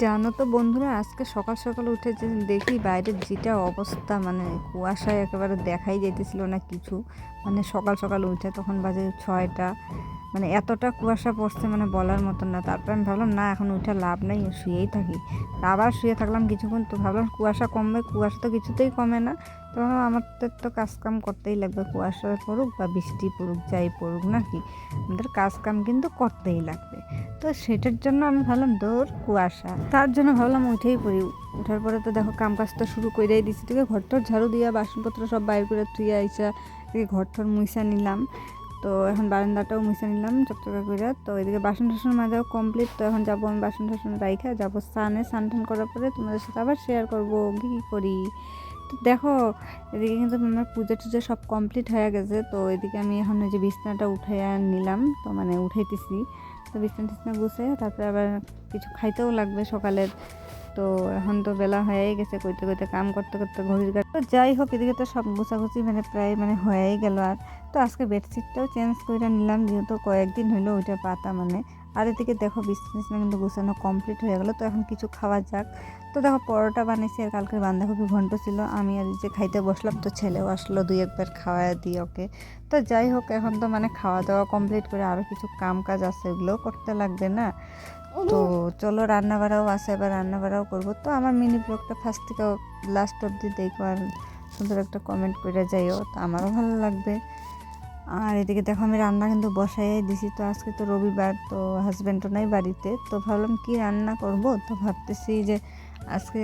জানো তো বন্ধুরা, আজকে সকাল সকাল উঠে যে দেখি বাইরের যেটা অবস্থা, মানে কুয়াশায় একেবারে দেখাই যাইতেছিল না কিছু। মানে সকাল সকাল উঠে তখন বাজে 6টা, মানে এতটা কুয়াশা পড়ছে মানে বলার মতন না। তারপর আমি ভাবলাম না, এখন উঠে লাভ নাই, শুয়েই থাকি। আবার শুয়ে থাকলাম কিছুক্ষণ, তো ভাবলাম কুয়াশা কমবে, কুয়াশা তো কিছুতেই কমে না। তো ভাবলাম আমাদের তো কাজকাম করতেই লাগবে, কুয়াশা পড়ুক বা বৃষ্টি পড়ুক, যাই পড়ুক নাকি, আমাদের কাজকাম কিন্তু করতেই লাগবে। তো সেটার জন্য আমি ভাবলাম দৌড় কুয়াশা, তার জন্য ভাবলাম উঠেই পড়ি। উঠার পরে তো দেখো কাম কাজটা শুরু করেই দিচ্ছি, থেকে ঘরটর ঝাড়ু দিয়া বাসনপত্র সব বাইর করে ধুয়ে আইসা থেকে ঘরটর মুইসা নিলাম। তো এখন বারান্দাটাও মুছে নিলাম চকচকা করে। তো এদিকে বাসন টাসন মাজাও কমপ্লিট। তো এখন যাবো আমি বাসন টাসন রাইখা যাবো স্নানে, স্নান টান করার পরে তোমাদের সাথে আবার শেয়ার করবো কী কী করি। তো দেখো এদিকে কিন্তু আমার পুজো টুজো সব কমপ্লিট হয়ে গেছে। তো এদিকে আমি এখন ওই যে বিছনাটা উঠাইয়া নিলাম, তো মানে উঠাইতেছি। তো বিছনা টিছনা গুছে তারপরে আবার কিছু খাইতেও লাগবে সকালের। তো এখন তো বেলা হয়েই গেছে, কইতে কইতে কাম করতে করতে ঘড়ির কাটা। তো যাই হোক, এদিকে তো সব গোছাগুছি মানে প্রায় মানে হয়েই গেল। আর তো আজকে বেডশিটটাও চেঞ্জ করে নিলাম, যেহেতু কয়েকদিন হইলো ওইটা পাতা মানে। আর এদিকে দেখো বিছনা কিন্তু গোছানো কমপ্লিট হয়ে গেলো। তো এখন কিছু খাওয়া যাক। তো দেখো পরোটা বানিয়েছি, আর কালকের বাঁধাকপি ঘন্ট ছিল। আমি আর যে খাইতে বসলাম, তো ছেলেও আসলো, দুই একবার খাওয়া দিই ওকে। তো যাই হোক, এখন তো মানে খাওয়া দাওয়া কমপ্লিট করে আরও কিছু কাম কাজ আছে, ওগুলোও করতে লাগবে না। তো চলো, রান্না বাড়াও আছে, এবার রান্না বাড়াও করবো। তো আমার মিনি ব্লগটা ফার্স্ট থেকে লাস্ট অবধি দেখো, আর সুন্দর একটা কমেন্ট করে যাইও, তো আমারও ভালো লাগবে। আর এদিকে দেখো আমি রান্না কিন্তু বসাই দিছি। তো আজকে তো রবিবার, তো হাজব্যান্ডও নাই বাড়িতে। তো ভাবলাম কি রান্না করব, তো ভাবতেছি যে আজকে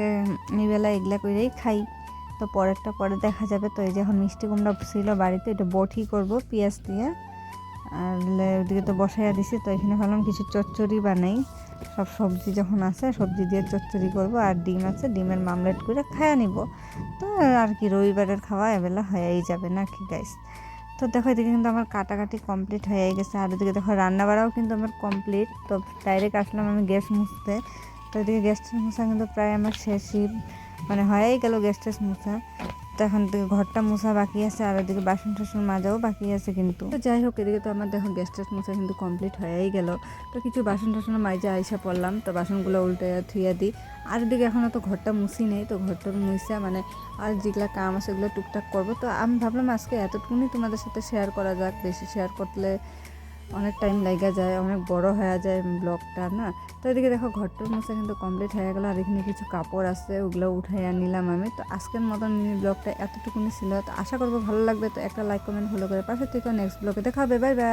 নিবেলা এগুলা করেই খাই, তো পরেরটা পরে দেখা যাবে। তো এই যে এখন মিষ্টি কুমড়া ছিল বাড়িতে, এটা বটি করব পেঁয়াজ দিয়ে। আর ওদিকে তো বসাইয়া দিছি। তো এখানে ভাবলাম কিছু চচ্চড়ি বানাই, সব সবজি যখন আছে সবজি দিয়ে চচ্চড়ি করব। আর ডিম আছে, ডিমের মামলেট করে খাইয়া নিব। তো আর কি, রবিবারের খাওয়া এবেলা হয়েই যাবে না কি গাইস। তো দেখো এদিকে কিন্তু আমার কাটাকাটি কমপ্লিট হয়ে গেছে। আর এদিকে দেখো রান্না বাড়াও কিন্তু আমার কমপ্লিট। তো ডাইরেক্ট আসলাম আমি গ্যাস মুছতে। তো এদিকে গ্যাস মুছা কিন্তু প্রায় আমার শেষই, মানে হয়েই গেল গ্যাস ট্যাস মুছা। তো এখন থেকে ঘরটা মোছা বাকি আছে, আর এদিকে বাসন টাসন মাজাও বাকি আছে কিন্তু। তো যাই হোক, এদিকে তো আমার দেখো গ্যাস ট্যাস মোছা কিন্তু কমপ্লিট হয়েই গেল। তো কিছু বাসন টাসন মাইজা আইসা পড়লাম, তো বাসনগুলো উল্টে থুইয়া দিই। আর এদিকে এখনও তো ঘরটা মুছি নেই, তো ঘরটার মুছা মানে আর যেগুলো কাম আছে ওগুলো টুকটাক করবো। তো আমি ভাবলাম আজকে এতটুকুনি তোমাদের সাথে শেয়ার করা যাক, বেশি শেয়ার করলে অনেক টাইম লাগা যায়, অনেক বড় হয়ে যায় ব্লগটা না। তো এদিকে দেখো ঘরটার মোছা কিন্তু কমপ্লিট হয়ে গেলো। আর এখানে কিছু কাপড় আছে, ওগুলো উঠাইয়া নিলাম আমি। তো আজকের মতন মিনি ব্লগটা এতটুকুনি ছিল। তো আশা করবো ভালো লাগবে। তো একটা লাইক কমেন্ট ফলো করে পাশে থেকে নেক্সট ব্লগে দেখা হবে। Bye bye.